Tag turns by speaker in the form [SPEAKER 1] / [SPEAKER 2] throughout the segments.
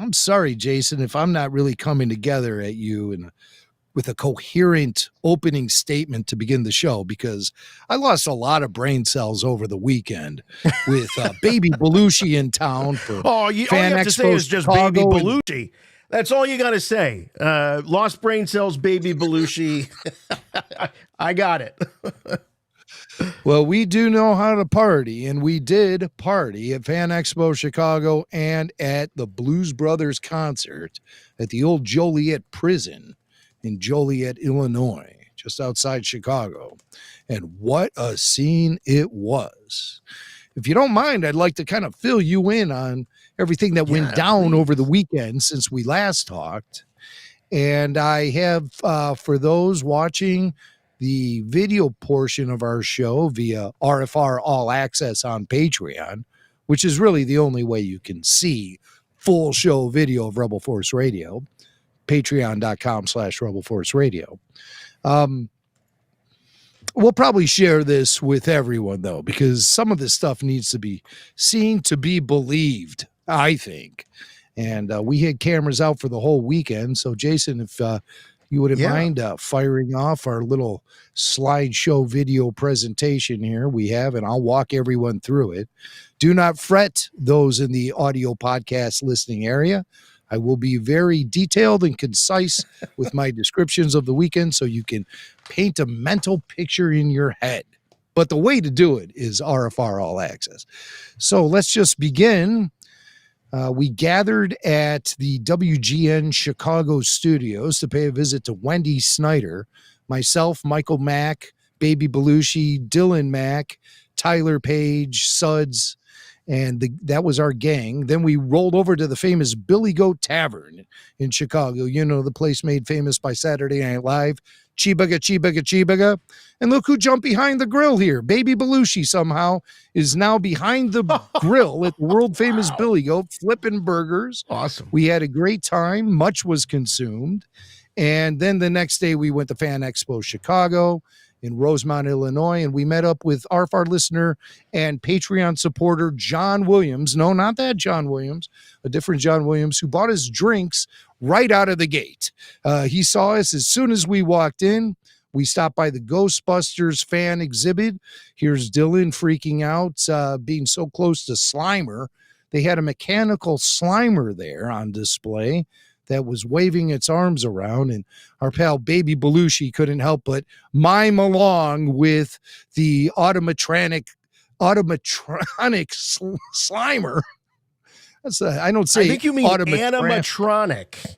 [SPEAKER 1] I'm sorry, Jason, if I'm not really coming together at you and with a coherent opening statement to begin the show, because I lost a lot of brain cells over the weekend with Baby Belushi in town for
[SPEAKER 2] all you
[SPEAKER 1] Fan
[SPEAKER 2] have to say
[SPEAKER 1] Expo
[SPEAKER 2] is just
[SPEAKER 1] Chicago
[SPEAKER 2] Baby Belushi. That's all you got to say. Lost brain cells, Baby Belushi. I got it.
[SPEAKER 1] Well, we do know how to party, and we did party at Fan Expo Chicago and at the Blues Brothers concert at the old Joliet prison in Joliet, Illinois, just outside Chicago. And what a scene it was. If you don't mind, I'd like to kind of fill you in on everything that went down over the weekend since we last talked. And I have, for those watching the video portion of our show via RFR All Access on Patreon, which is really the only way you can see full show video of Rebel Force Radio, patreon.com/Rebel Force Radio. We'll probably share this with everyone, though, because some of this stuff needs to be seen to be believed, I think. And we had cameras out for the whole weekend. So, Jason, if you wouldn't mind firing off our little slideshow video presentation here we have, and I'll walk everyone through it. Do not fret those in the audio podcast listening area. I will be very detailed and concise with my descriptions of the weekend so you can paint a mental picture in your head. But the way to do it is RFR All Access. So let's just begin. We gathered at the WGN Chicago studios to pay a visit to Wendy Snyder, myself, Michael Mack, Baby Belushi, Dylan Mack, Tyler Page, Suds, and that was our gang. Then we rolled over to the famous Billy Goat Tavern in Chicago, you know, the place made famous by Saturday Night Live. Chibaga, chibaga, chibaga. And look who jumped behind the grill here. Baby Belushi somehow is now behind the grill at the world famous Billy Goat, flipping burgers.
[SPEAKER 2] Awesome.
[SPEAKER 1] We had a great time. Much was consumed. And then the next day we went to Fan Expo Chicago in Rosemont, Illinois, and we met up with RFR listener and Patreon supporter John Williams. No, not that John Williams, a different John Williams, who bought his drinks right out of the gate. He saw us as soon as we walked in. We stopped by the Ghostbusters fan exhibit. Here's Dylan freaking out, being so close to Slimer. They had a mechanical Slimer there on display that was waving its arms around, and our pal Baby Belushi couldn't help but mime along with the automatronic Slimer. That's I don't say.
[SPEAKER 2] I think you mean animatronic.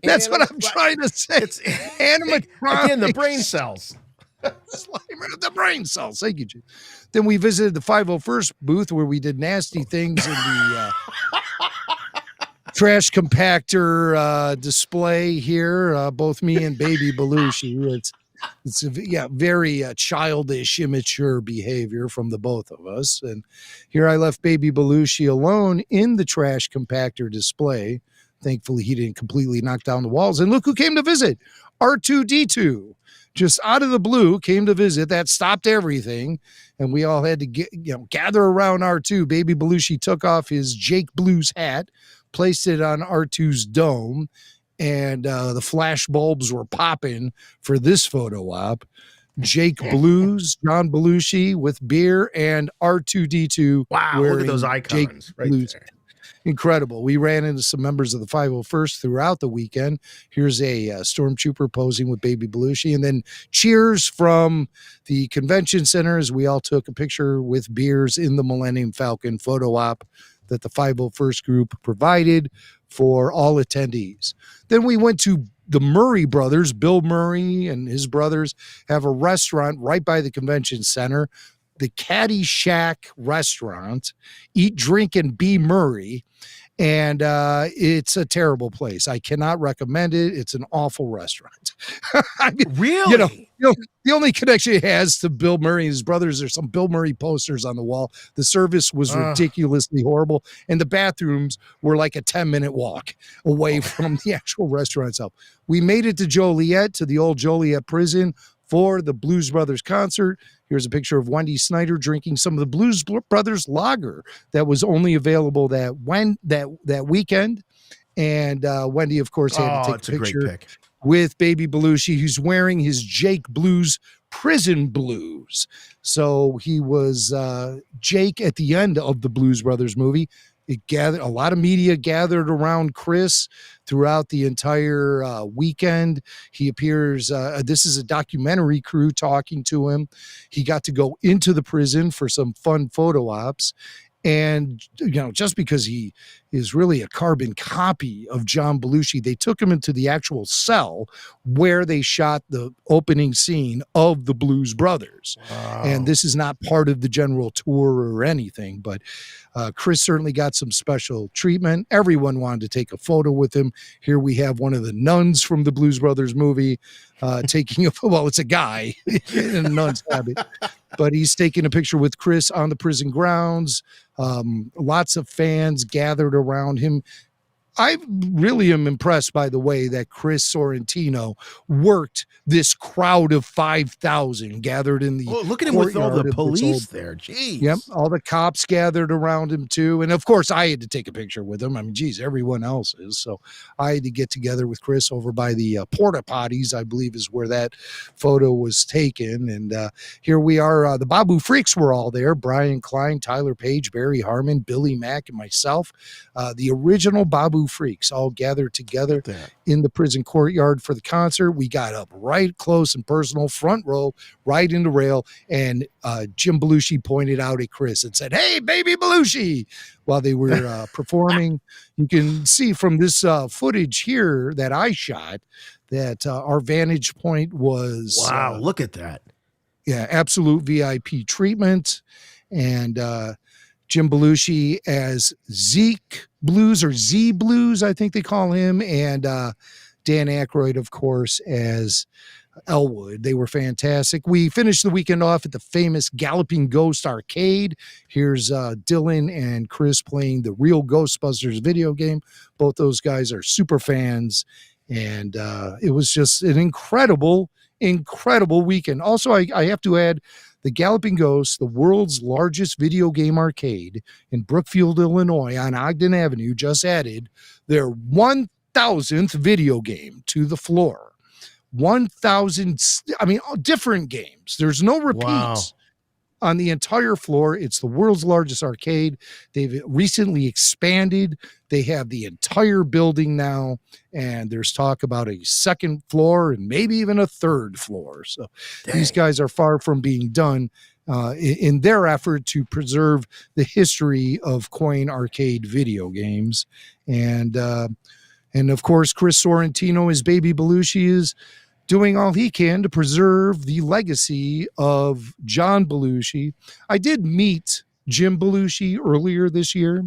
[SPEAKER 1] That's what I'm trying to say. It's animatronic.
[SPEAKER 2] Again, the brain cells.
[SPEAKER 1] Slimer, the brain cells. Thank you, Jim. Then we visited the 501st booth where we did nasty things in the trash compactor display here. Both me and Baby Belushi. It's very childish, immature behavior from the both of us. And here I left Baby Belushi alone in the trash compactor display. Thankfully, he didn't completely knock down the walls. And look who came to visit. R2-D2. Just out of the blue, came to visit. That stopped everything. And we all had to gather around R2. Baby Belushi took off his Jake Blues hat, placed it on R2's dome, and the flash bulbs were popping for this photo op. Jake Blues, John Belushi with beer, and R2-D2.
[SPEAKER 2] Wow, look at those icons
[SPEAKER 1] Jake
[SPEAKER 2] right
[SPEAKER 1] Blues.
[SPEAKER 2] there.
[SPEAKER 1] Incredible. We ran into some members of the 501st throughout the weekend. Here's a stormtrooper posing with Baby Belushi. And then cheers from the convention center as we all took a picture with beers in the Millennium Falcon photo op that the 501st group provided for all attendees. Then we went to the Murray brothers. Bill Murray and his brothers have a restaurant right by the convention center, the Caddy Shack restaurant. Eat, drink, and be Murray. And it's a terrible place. I cannot recommend it. It's an awful restaurant. I mean,
[SPEAKER 2] really?
[SPEAKER 1] The only connection it has to Bill Murray and his brothers, there's some Bill Murray posters on the wall. The service was ridiculously horrible. And the bathrooms were like a 10-minute walk away from the actual restaurant itself. We made it to Joliet, to the old Joliet prison for the Blues Brothers concert. Here's a picture of Wendy Snyder drinking some of the Blues Brothers lager that was only available that weekend. And Wendy, of course, had to take
[SPEAKER 2] it's
[SPEAKER 1] a
[SPEAKER 2] a great
[SPEAKER 1] picture
[SPEAKER 2] pick.
[SPEAKER 1] with Baby Belushi, who's wearing his Jake Blues prison blues. So he was Jake at the end of the Blues Brothers movie. It gathered a lot of media gathered around Chris throughout the entire weekend. He appears. This is a documentary crew talking to him. He got to go into the prison for some fun photo ops. And, just because he is really a carbon copy of John Belushi, they took him into the actual cell where they shot the opening scene of the Blues Brothers.
[SPEAKER 2] Wow.
[SPEAKER 1] And this is not part of the general tour or anything, but Chris certainly got some special treatment. Everyone wanted to take a photo with him. Here we have one of the nuns from the Blues Brothers movie taking it's a guy in a nun's habit, but he's taking a picture with Chris on the prison grounds. Lots of fans gathered around him. I really am impressed by the way that Chris Sorrentino worked this crowd of 5,000 gathered in the
[SPEAKER 2] look at him with all the police there. Jeez.
[SPEAKER 1] Yep. All the cops gathered around him too. And of course I had to take a picture with him. I mean, geez, everyone else is. So I had to get together with Chris over by the porta potties, I believe is where that photo was taken. And here we are. The Babu Freaks were all there. Brian Klein, Tyler Page, Barry Harmon, Billy Mack, and myself. The original Babu Freaks all gathered together in the prison courtyard for the concert. We got up right close and personal, front row, right in the rail, and Jim Belushi pointed out at Chris and said, "Hey, Baby Belushi," while they were performing. You can see from this footage here that I shot that our vantage point was
[SPEAKER 2] wow. Look at that.
[SPEAKER 1] Yeah, absolute VIP treatment. And Jim Belushi as Zeke Blues, or Z Blues, I think they call him, and Dan Aykroyd, of course, as Elwood. They were fantastic. We finished the weekend off at the famous Galloping Ghost arcade. Here's Dylan and Chris playing the real Ghostbusters video game. Both those guys are super fans, and it was just an incredible weekend. Also, I have to add, the Galloping Ghost, the world's largest video game arcade in Brookfield, Illinois, on Ogden Avenue, just added their 1,000th video game to the floor. 1,000, different games. There's no repeats on the entire floor. It's the world's largest arcade. They've recently expanded. They have the entire building now, and there's talk about a second floor and maybe even a third floor. So these guys are far from being done in their effort to preserve the history of coin arcade video games. And of course, Chris Sorrentino, as Baby Belushi, is doing all he can to preserve the legacy of John Belushi. I did meet Jim Belushi earlier this year.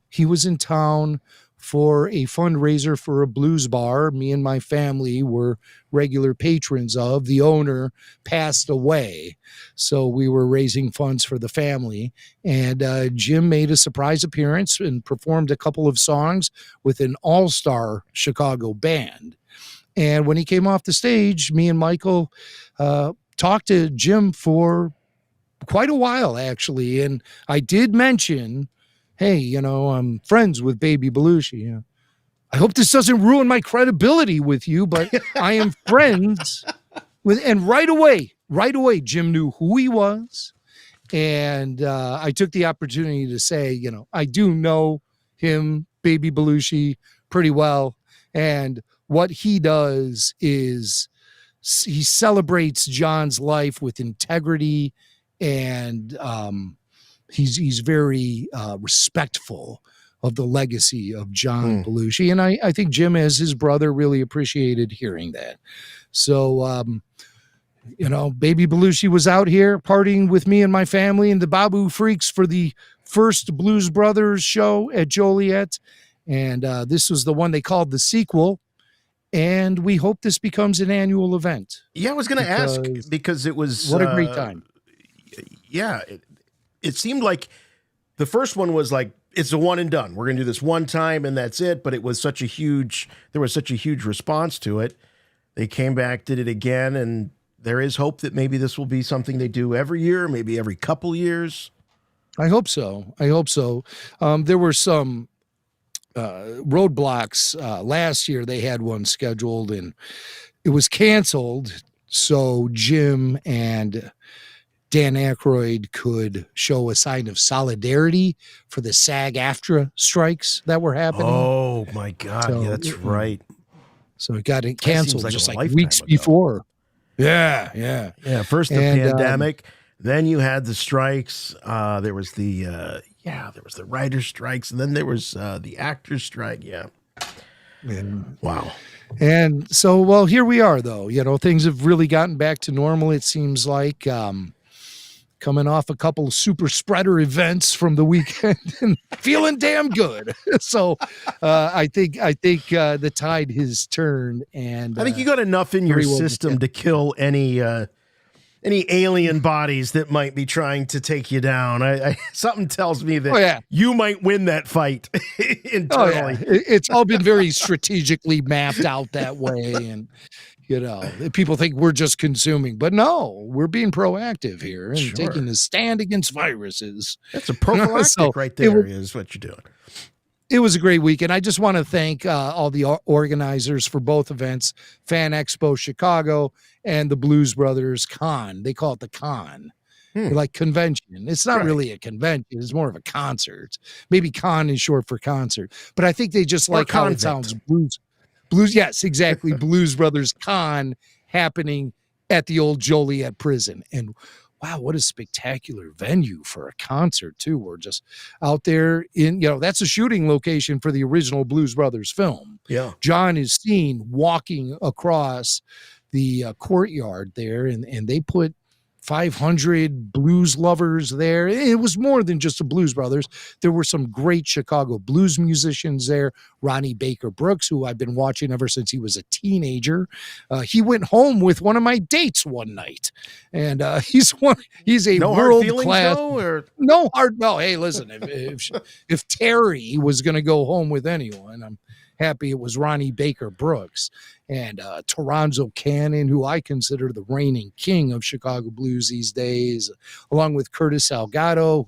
[SPEAKER 1] He was in town for a fundraiser for a blues bar me and my family were regular patrons of. The owner passed away, so we were raising funds for the family. And Jim made a surprise appearance and performed a couple of songs with an all-star Chicago band. And when he came off the stage, me and Michael talked to Jim for quite a while, actually. And I did mention, hey, I'm friends with Baby Belushi. I hope this doesn't ruin my credibility with you, but I am friends with, and right away, Jim knew who he was. And I took the opportunity to say, I do know him, Baby Belushi, pretty well. And what he does is he celebrates John's life with integrity, and he's very respectful of the legacy of John Belushi. And I think Jim, as his brother, really appreciated hearing that. So, Baby Belushi was out here partying with me and my family and the Babu Freaks for the first Blues Brothers show at Joliet. And this was the one they called the sequel. And we hope this becomes an annual event.
[SPEAKER 2] Yeah, I was going to ask, because it was...
[SPEAKER 1] What a great time.
[SPEAKER 2] Yeah, it seemed like the first one was like, it's a one and done. We're going to do this one time and that's it. But there was such a huge response to it. They came back, did it again. And there is hope that maybe this will be something they do every year, maybe every couple years.
[SPEAKER 1] I hope so. There were some roadblocks. Last year they had one scheduled and it was canceled. So Jim and Dan Aykroyd could show a sign of solidarity for the SAG-AFTRA strikes that were happening.
[SPEAKER 2] Oh my God.
[SPEAKER 1] So,
[SPEAKER 2] yeah, that's right.
[SPEAKER 1] So it got canceled
[SPEAKER 2] like
[SPEAKER 1] just
[SPEAKER 2] a
[SPEAKER 1] like
[SPEAKER 2] lifetime
[SPEAKER 1] weeks
[SPEAKER 2] ago.
[SPEAKER 1] before. Yeah.
[SPEAKER 2] Yeah. First the pandemic, then you had the strikes. There was the writer's strikes, and then there was the actor's strike. Yeah. Wow.
[SPEAKER 1] And so, well, here we are, though. You know, things have really gotten back to normal. It seems like coming off a couple of super spreader events from the weekend and feeling damn good. So I think the tide has turned, and
[SPEAKER 2] I think you got enough in your system to kill any alien bodies that might be trying to take you down. Something tells me that you might win that fight internally.
[SPEAKER 1] It's all been very strategically mapped out that way, and you know, people think we're just consuming, but no, we're being proactive here and taking a stand against viruses.
[SPEAKER 2] That's a prophylactic right there is what you're doing.
[SPEAKER 1] It was a great weekend. I just want to thank all the organizers for both events, Fan Expo Chicago and the Blues Brothers Con. They call it the Con. Like convention. It's not really a convention. It's more of a concert. Maybe con is short for concert. But I think they just like how it sounds. Blues. Yes, exactly. Blues Brothers Con happening at the old Joliet prison. And wow, what a spectacular venue for a concert, too. We're just out there in, that's a shooting location for the original Blues Brothers film.
[SPEAKER 2] Yeah.
[SPEAKER 1] John is seen walking across the courtyard there, and they put 500 blues lovers there. It was more than just the Blues Brothers. There were some great Chicago blues musicians there. Ronnie Baker Brooks, who I've been watching ever since he was a teenager. He went home with one of my dates one night, and he's a world-class. No. Hey, listen, if Terry was going to go home with anyone, I'm happy it was Ronnie Baker Brooks. And Toronzo Cannon, who I consider the reigning king of Chicago blues these days, along with Curtis Salgado,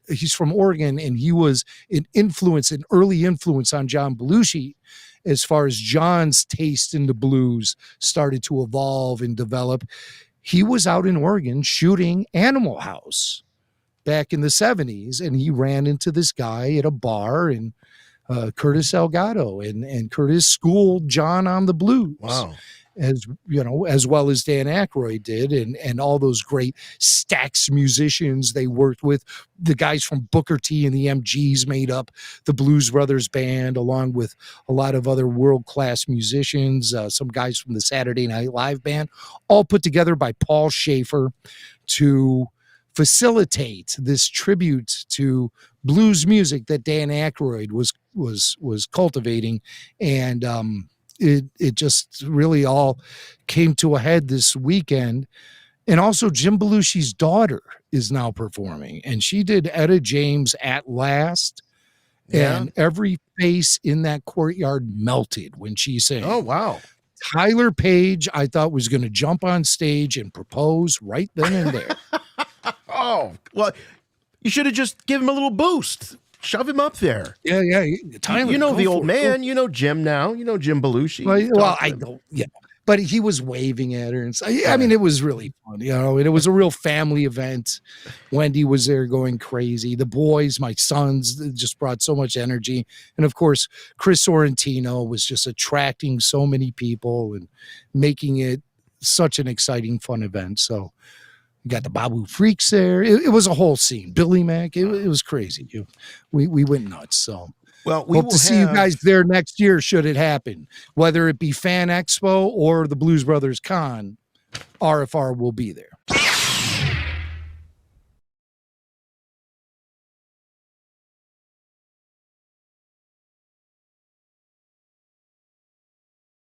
[SPEAKER 1] he's from Oregon, and he was an early influence on John Belushi as far as John's taste in the blues started to evolve and develop. He was out in Oregon shooting Animal House back in the 70s, and he ran into this guy at a bar, and Curtis Salgado and Curtis schooled John on the blues.
[SPEAKER 2] Wow.
[SPEAKER 1] As well as Dan Aykroyd did, and all those great Stax musicians they worked with. The guys from Booker T and the MGs made up the Blues Brothers band, along with a lot of other world-class musicians, some guys from the Saturday Night Live band, all put together by Paul Schaefer to facilitate this tribute to blues music that Dan Aykroyd was cultivating. And it just really all came to a head this weekend. And also Jim Belushi's daughter is now performing, and she did Etta James At Last. Yeah. And every face in that courtyard melted when she sang.
[SPEAKER 2] Oh, wow.
[SPEAKER 1] Tyler Page, I thought, was going to jump on stage and propose right then and there.
[SPEAKER 2] Oh, well, you should have just given him a little boost. Shove him up there.
[SPEAKER 1] Yeah. Tyler,
[SPEAKER 2] you know the old man. You know Jim now. You know Jim Belushi.
[SPEAKER 1] Well, I don't. Yeah, but he was waving at her, and so, I mean, it was really fun. And it was a real family event. Wendy was there going crazy. The boys, my sons, just brought so much energy, and of course, Chris Sorrentino was just attracting so many people and making it such an exciting, fun event. So. We got the Babu Freaks there. It was a whole scene. Billy Mack. It was crazy. We went nuts. So,
[SPEAKER 2] well, we
[SPEAKER 1] hope to see you guys there next year, should it happen. Whether it be Fan Expo or the Blues Brothers Con, RFR will be there.